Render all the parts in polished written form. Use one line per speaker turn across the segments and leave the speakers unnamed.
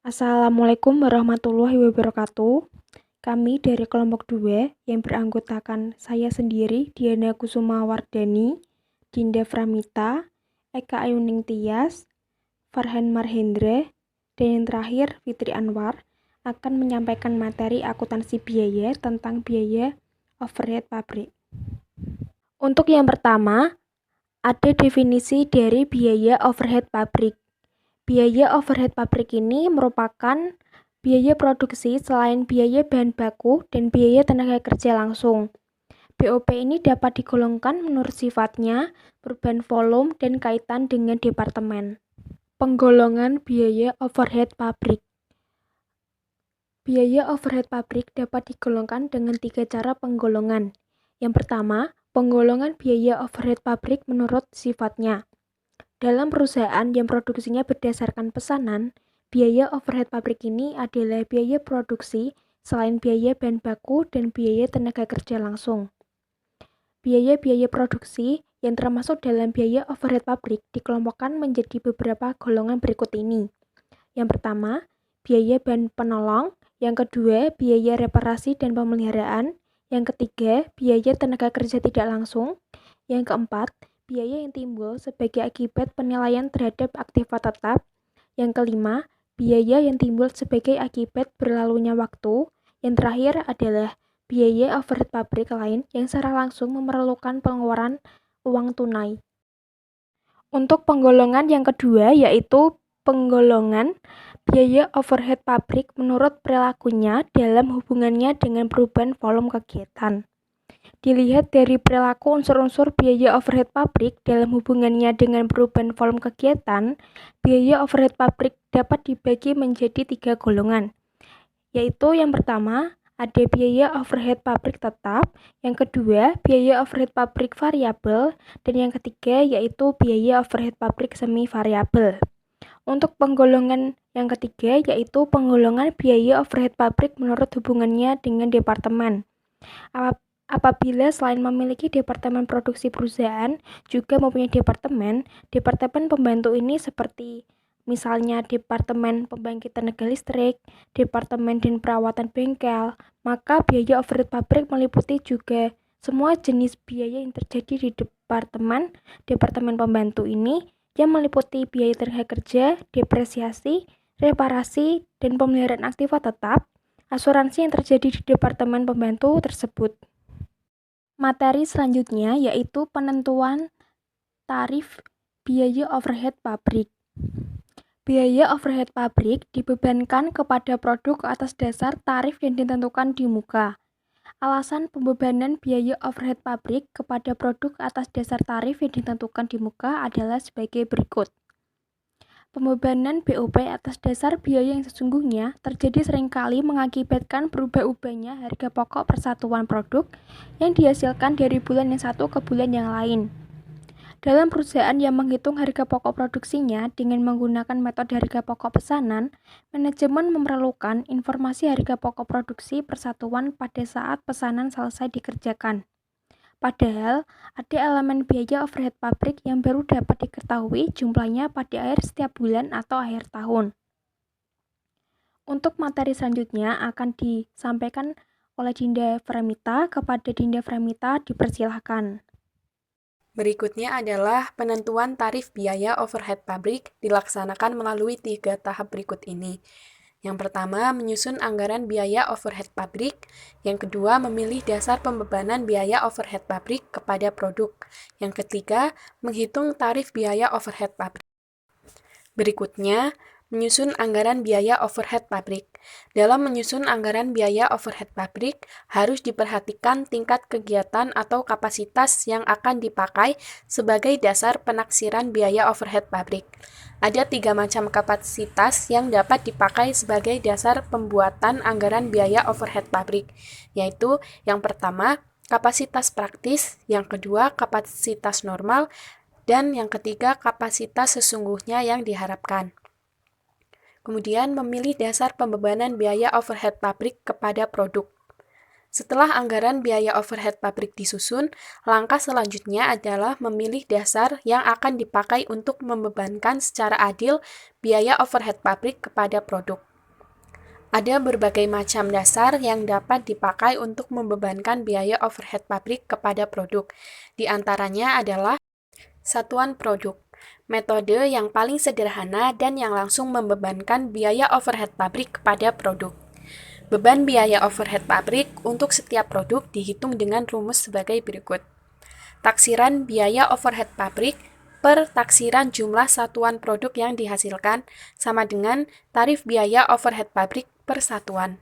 Assalamualaikum warahmatullahi wabarakatuh. Kami dari kelompok 2 yang beranggotakan saya sendiri, Diana Kusuma Wardani, Dinda Framita, Eka Ayuning Tias, Farhan Marhendra, dan yang terakhir Fitri Anwar akan menyampaikan materi akuntansi biaya tentang biaya overhead pabrik. Untuk yang pertama, ada definisi dari biaya overhead pabrik. Biaya overhead pabrik ini merupakan biaya produksi selain biaya bahan baku dan biaya tenaga kerja langsung. BOP ini dapat digolongkan menurut sifatnya, perubahan volume, dan kaitan dengan departemen. Penggolongan biaya overhead pabrik. Biaya overhead pabrik dapat digolongkan dengan 3 cara penggolongan. Yang pertama, penggolongan biaya overhead pabrik menurut sifatnya. Dalam perusahaan yang produksinya berdasarkan pesanan, biaya overhead pabrik ini adalah biaya produksi selain biaya bahan baku dan biaya tenaga kerja langsung. Biaya-biaya produksi yang termasuk dalam biaya overhead pabrik dikelompokkan menjadi beberapa golongan berikut ini. Yang pertama, biaya bahan penolong. Yang kedua, biaya reparasi dan pemeliharaan. Yang ketiga, biaya tenaga kerja tidak langsung. Yang keempat, biaya yang timbul sebagai akibat penilaian terhadap aktiva tetap. Yang kelima, biaya yang timbul sebagai akibat berlalunya waktu. Yang terakhir adalah biaya overhead pabrik lain yang secara langsung memerlukan pengeluaran uang tunai. Untuk penggolongan yang kedua yaitu penggolongan biaya overhead pabrik menurut perilakunya dalam hubungannya dengan perubahan volume kegiatan. Dilihat dari perilaku unsur-unsur biaya overhead pabrik dalam hubungannya dengan perubahan volume kegiatan, biaya overhead pabrik dapat dibagi menjadi 3 golongan, yaitu yang pertama, ada biaya overhead pabrik tetap, yang kedua, biaya overhead pabrik variabel, dan yang ketiga yaitu biaya overhead pabrik semi variabel. Untuk penggolongan yang ketiga yaitu penggolongan biaya overhead pabrik menurut hubungannya dengan departemen. Apabila selain memiliki departemen produksi perusahaan, juga mempunyai departemen pembantu ini seperti misalnya departemen pembangkit tenaga listrik, departemen dan perawatan bengkel, maka biaya overhead pabrik meliputi juga semua jenis biaya yang terjadi di departemen pembantu ini yang meliputi biaya tenaga kerja, depresiasi, reparasi, dan pemeliharaan aktiva tetap, asuransi yang terjadi di departemen pembantu tersebut. Materi selanjutnya yaitu penentuan tarif biaya overhead pabrik. Biaya overhead pabrik dibebankan kepada produk atas dasar tarif yang ditentukan di muka. Alasan pembebanan biaya overhead pabrik kepada produk atas dasar tarif yang ditentukan di muka adalah sebagai berikut. Pembebanan BOP atas dasar biaya yang sesungguhnya terjadi seringkali mengakibatkan berubah-ubahnya harga pokok persatuan produk yang dihasilkan dari bulan yang satu ke bulan yang lain. Dalam perusahaan yang menghitung harga pokok produksinya dengan menggunakan metode harga pokok pesanan, manajemen memerlukan informasi harga pokok produksi persatuan pada saat pesanan selesai dikerjakan. Padahal, ada elemen biaya overhead pabrik yang baru dapat diketahui jumlahnya pada akhir setiap bulan atau akhir tahun. Untuk materi selanjutnya akan disampaikan oleh Dinda Framita. Kepada Dinda Framita dipersilahkan.
Berikutnya adalah penentuan tarif biaya overhead pabrik dilaksanakan melalui 3 tahap berikut ini. Yang pertama, menyusun anggaran biaya overhead pabrik. Yang kedua, memilih dasar pembebanan biaya overhead pabrik kepada produk. Yang ketiga, menghitung tarif biaya overhead pabrik. Berikutnya, menyusun anggaran biaya overhead pabrik. Dalam menyusun anggaran biaya overhead pabrik, harus diperhatikan tingkat kegiatan atau kapasitas yang akan dipakai sebagai dasar penaksiran biaya overhead pabrik. Ada 3 macam kapasitas yang dapat dipakai sebagai dasar pembuatan anggaran biaya overhead pabrik, yaitu yang pertama, kapasitas praktis, yang kedua, kapasitas normal, dan yang ketiga, kapasitas sesungguhnya yang diharapkan. Kemudian, memilih dasar pembebanan biaya overhead pabrik kepada produk. Setelah anggaran biaya overhead pabrik disusun, langkah selanjutnya adalah memilih dasar yang akan dipakai untuk membebankan secara adil biaya overhead pabrik kepada produk. Ada berbagai macam dasar yang dapat dipakai untuk membebankan biaya overhead pabrik kepada produk. Di antaranya adalah satuan produk, metode yang paling sederhana dan yang langsung membebankan biaya overhead pabrik kepada produk. Beban biaya overhead pabrik untuk setiap produk dihitung dengan rumus sebagai berikut. Taksiran biaya overhead pabrik per taksiran jumlah satuan produk yang dihasilkan sama dengan tarif biaya overhead pabrik per satuan.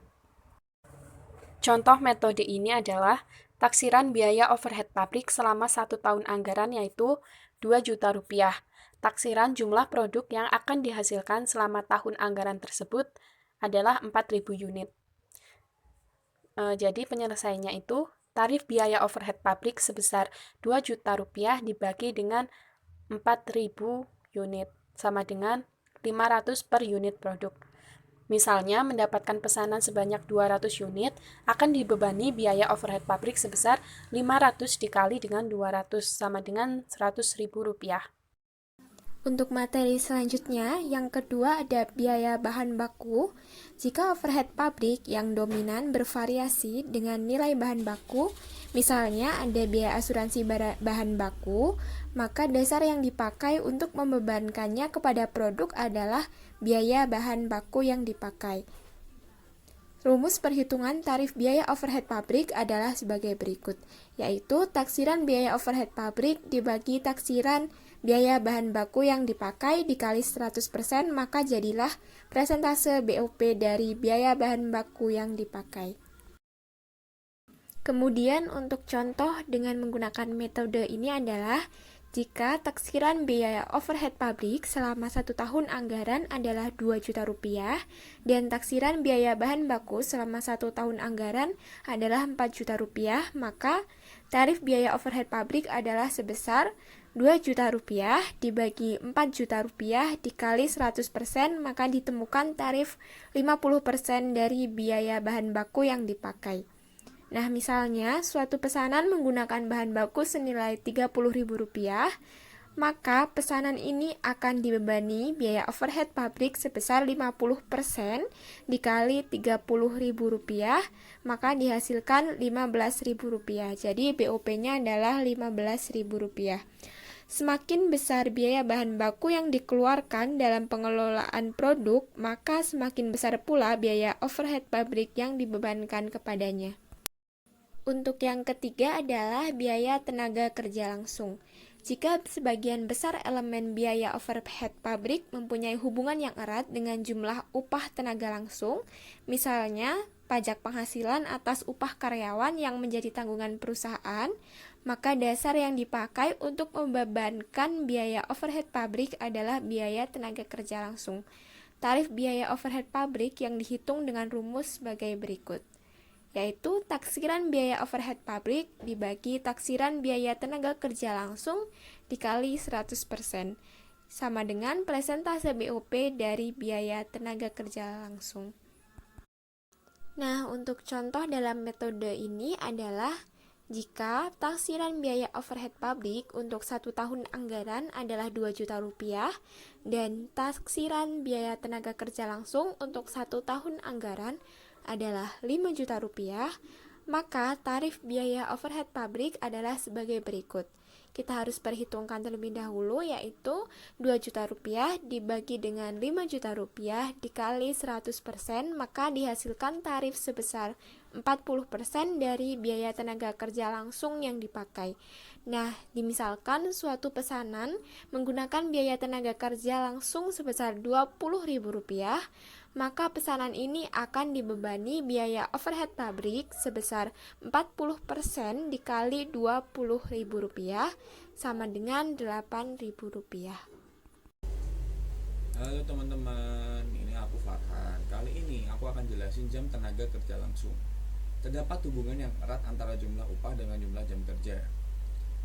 Contoh metode ini adalah taksiran biaya overhead pabrik selama 1 tahun anggaran yaitu 2 juta rupiah. Taksiran jumlah produk yang akan dihasilkan selama tahun anggaran tersebut adalah 4.000 unit. Jadi penyelesaiannya itu tarif biaya overhead pabrik sebesar 2 juta rupiah dibagi dengan 4.000 unit sama dengan 500 per unit produk. Misalnya, mendapatkan pesanan sebanyak 200 unit akan dibebani biaya overhead pabrik sebesar 500 dikali dengan 200 sama dengan 100.000 rupiah.
Untuk materi selanjutnya, yang kedua ada biaya bahan baku. Jika overhead pabrik yang dominan bervariasi dengan nilai bahan baku, misalnya ada biaya asuransi bahan baku, maka dasar yang dipakai untuk membebankannya kepada produk adalah biaya bahan baku yang dipakai. Rumus perhitungan tarif biaya overhead pabrik adalah sebagai berikut, yaitu taksiran biaya overhead pabrik dibagi taksiran biaya bahan baku yang dipakai dikali 100%, maka jadilah persentase BOP dari biaya bahan baku yang dipakai. Kemudian untuk contoh dengan menggunakan metode ini adalah jika taksiran biaya overhead pabrik selama 1 tahun anggaran adalah 2 juta rupiah dan taksiran biaya bahan baku selama 1 tahun anggaran adalah 4 juta rupiah, maka tarif biaya overhead pabrik adalah sebesar 2 juta rupiah dibagi 4 juta rupiah dikali 100%, maka ditemukan tarif 50% dari biaya bahan baku yang dipakai. Nah, misalnya suatu pesanan menggunakan bahan baku senilai Rp30.000, maka pesanan ini akan dibebani biaya overhead pabrik sebesar 50% dikali Rp30.000, maka dihasilkan Rp15.000. Jadi BOP-nya adalah Rp15.000. Semakin besar biaya bahan baku yang dikeluarkan dalam pengelolaan produk, maka semakin besar pula biaya overhead pabrik yang dibebankan kepadanya. Untuk yang ketiga adalah biaya tenaga kerja langsung. Jika sebagian besar elemen biaya overhead pabrik mempunyai hubungan yang erat dengan jumlah upah tenaga langsung, misalnya pajak penghasilan atas upah karyawan yang menjadi tanggungan perusahaan, maka dasar yang dipakai untuk membebankan biaya overhead pabrik adalah biaya tenaga kerja langsung. Tarif biaya overhead pabrik yang dihitung dengan rumus sebagai berikut, yaitu taksiran biaya overhead pabrik dibagi taksiran biaya tenaga kerja langsung dikali 100%, sama dengan persentase BOP dari biaya tenaga kerja langsung. Nah, untuk contoh dalam metode ini adalah jika taksiran biaya overhead pabrik untuk 1 tahun anggaran adalah 2 juta rupiah dan taksiran biaya tenaga kerja langsung untuk 1 tahun anggaran adalah 5 juta rupiah, maka tarif biaya overhead pabrik adalah sebagai berikut. Kita harus perhitungkan terlebih dahulu, yaitu 2 juta rupiah dibagi dengan 5 juta rupiah dikali 100%, maka dihasilkan tarif sebesar 40% dari biaya tenaga kerja langsung yang dipakai. Nah, dimisalkan suatu pesanan menggunakan biaya tenaga kerja langsung sebesar Rp20.000, maka pesanan ini akan dibebani biaya overhead pabrik sebesar 40% dikali Rp20.000 sama dengan Rp8.000.
Halo teman-teman, ini aku Farhan. Kali ini aku akan jelasin jam tenaga kerja langsung. Terdapat hubungan yang erat antara jumlah upah dengan jumlah jam kerja.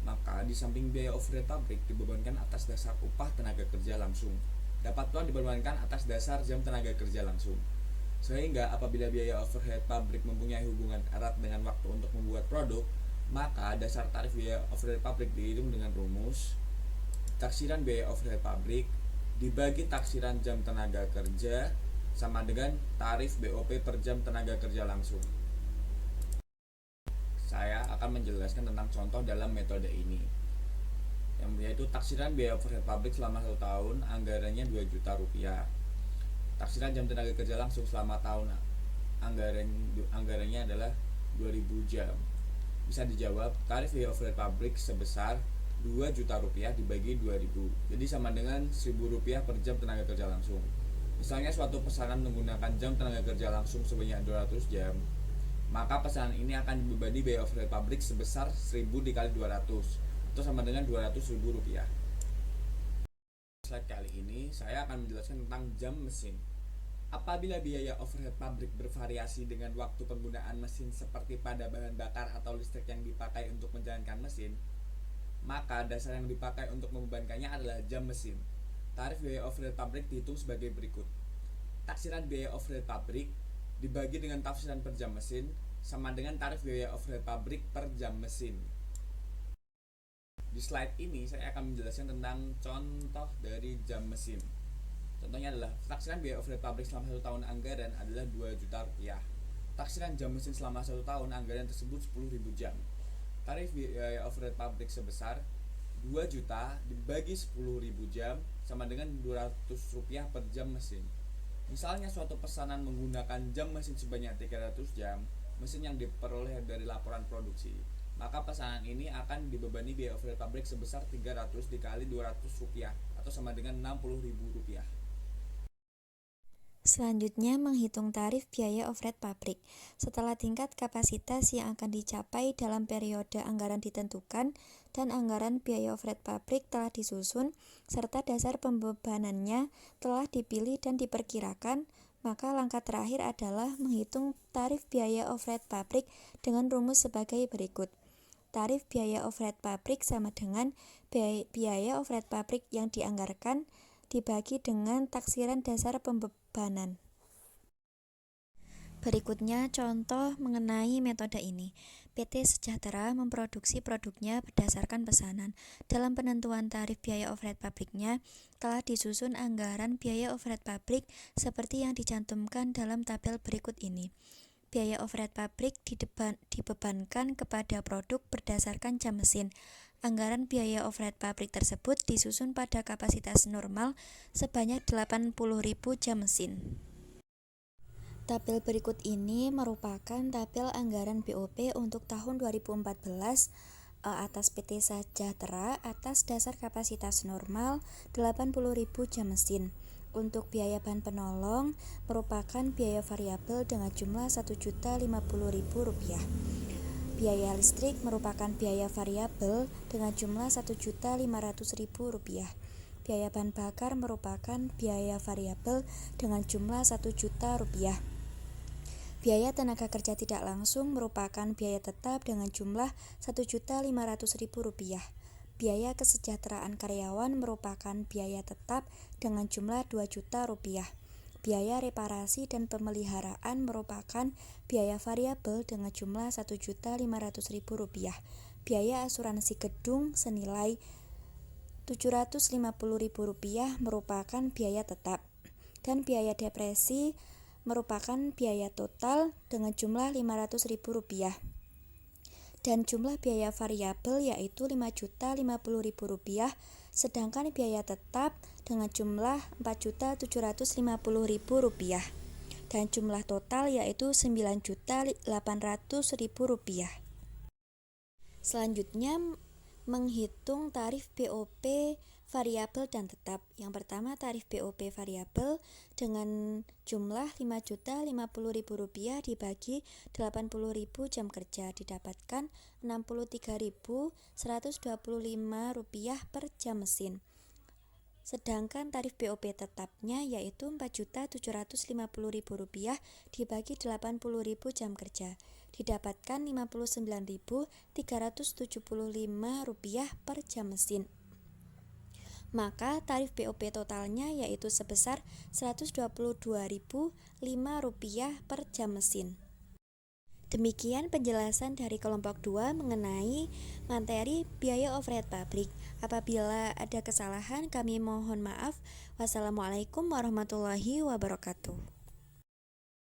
Maka di samping biaya overhead pabrik dibebankan atas dasar upah tenaga kerja langsung, dapat pula dibebankan atas dasar jam tenaga kerja langsung. Sehingga apabila biaya overhead pabrik mempunyai hubungan erat dengan waktu untuk membuat produk, maka dasar tarif biaya overhead pabrik dihitung dengan rumus taksiran biaya overhead pabrik dibagi taksiran jam tenaga kerja sama dengan tarif BOP per jam tenaga kerja langsung. Saya akan menjelaskan tentang contoh dalam metode ini, yaitu taksiran biaya overhead pabrik selama 1 tahun anggarannya 2 juta rupiah. Taksiran jam tenaga kerja langsung selama tahun anggarannya adalah 2000 jam. Bisa dijawab, tarif biaya overhead pabrik sebesar 2 juta rupiah dibagi 2000, jadi sama dengan 1000 rupiah per jam tenaga kerja langsung. Misalnya suatu pesanan menggunakan jam tenaga kerja langsung sebanyak 200 jam, maka pesanan ini akan dibebani biaya overhead pabrik sebesar 1000 dikali 200 atau sama dengan 200.000 rupiah. Slide kali ini saya akan menjelaskan tentang jam mesin. Apabila biaya overhead pabrik bervariasi dengan waktu penggunaan mesin seperti pada bahan bakar atau listrik yang dipakai untuk menjalankan mesin, maka dasar yang dipakai untuk membebankannya adalah jam mesin. Tarif biaya overhead pabrik dihitung sebagai berikut. Taksiran biaya overhead pabrik dibagi dengan taksiran per jam mesin sama dengan tarif biaya overhead pabrik per jam mesin. Di slide ini saya akan menjelaskan tentang contoh dari jam mesin. Contohnya adalah taksiran biaya overhead pabrik selama 1 tahun anggaran adalah 2 juta rupiah. Taksiran jam mesin selama 1 tahun anggaran tersebut 10.000 jam. Tarif biaya overhead pabrik sebesar 2 juta dibagi 10.000 jam sama dengan 200 rupiah per jam mesin. Misalnya suatu pesanan menggunakan jam mesin sebanyak 300 jam, mesin yang diperoleh dari laporan produksi, maka pesanan ini akan dibebani biaya overhead pabrik sebesar 300 dikali 200 rupiah atau sama dengan 60.000 rupiah.
Selanjutnya, menghitung tarif biaya overhead pabrik. Setelah tingkat kapasitas yang akan dicapai dalam periode anggaran ditentukan dan anggaran biaya overhead pabrik telah disusun, serta dasar pembebanannya telah dipilih dan diperkirakan, maka langkah terakhir adalah menghitung tarif biaya overhead pabrik dengan rumus sebagai berikut. Tarif biaya overhead pabrik sama dengan biaya overhead pabrik yang dianggarkan dibagi dengan taksiran dasar pembebanan. Berikutnya contoh mengenai metode ini. PT Sejahtera memproduksi produknya berdasarkan pesanan. Dalam penentuan tarif biaya overhead pabriknya telah disusun anggaran biaya overhead pabrik seperti yang dicantumkan dalam tabel berikut ini. Biaya overhead pabrik dibebankan kepada produk berdasarkan jam mesin. Anggaran biaya overhead pabrik tersebut disusun pada kapasitas normal sebanyak 80.000 jam mesin. Tabel berikut ini merupakan tabel anggaran BOP untuk tahun 2014 atas PT Sejahtera atas dasar kapasitas normal 80.000 jam mesin. Untuk biaya bahan penolong merupakan biaya variabel dengan jumlah Rp1.050.000. Biaya listrik merupakan biaya variabel dengan jumlah Rp1.500.000. Biaya bahan bakar merupakan biaya variabel dengan jumlah Rp1.000.000. Biaya tenaga kerja tidak langsung merupakan biaya tetap dengan jumlah Rp1.500.000. Biaya kesejahteraan karyawan merupakan biaya tetap dengan jumlah Rp2 juta. Biaya reparasi dan pemeliharaan merupakan biaya variabel dengan jumlah Rp1.500.000. Biaya asuransi gedung senilai Rp750.000 merupakan biaya tetap. Dan biaya depresi merupakan biaya total dengan jumlah Rp500.000. Dan jumlah biaya variabel yaitu Rp5.050.000, sedangkan biaya tetap dengan jumlah Rp4.750.000 dan jumlah total yaitu Rp9.800.000. Selanjutnya menghitung tarif BOP variabel dan tetap. Yang pertama, tarif BOP variabel dengan jumlah Rp5.050.000 dibagi 80.000 jam kerja didapatkan Rp63.125 per jam mesin. Sedangkan tarif BOP tetapnya yaitu Rp4.750.000 dibagi 80.000 jam kerja didapatkan Rp59.375 per jam mesin. Maka tarif BOP totalnya yaitu sebesar Rp122.005 per jam mesin. Demikian penjelasan dari kelompok 2 mengenai materi biaya overhead pabrik. Apabila ada kesalahan kami mohon maaf. Wassalamualaikum warahmatullahi wabarakatuh.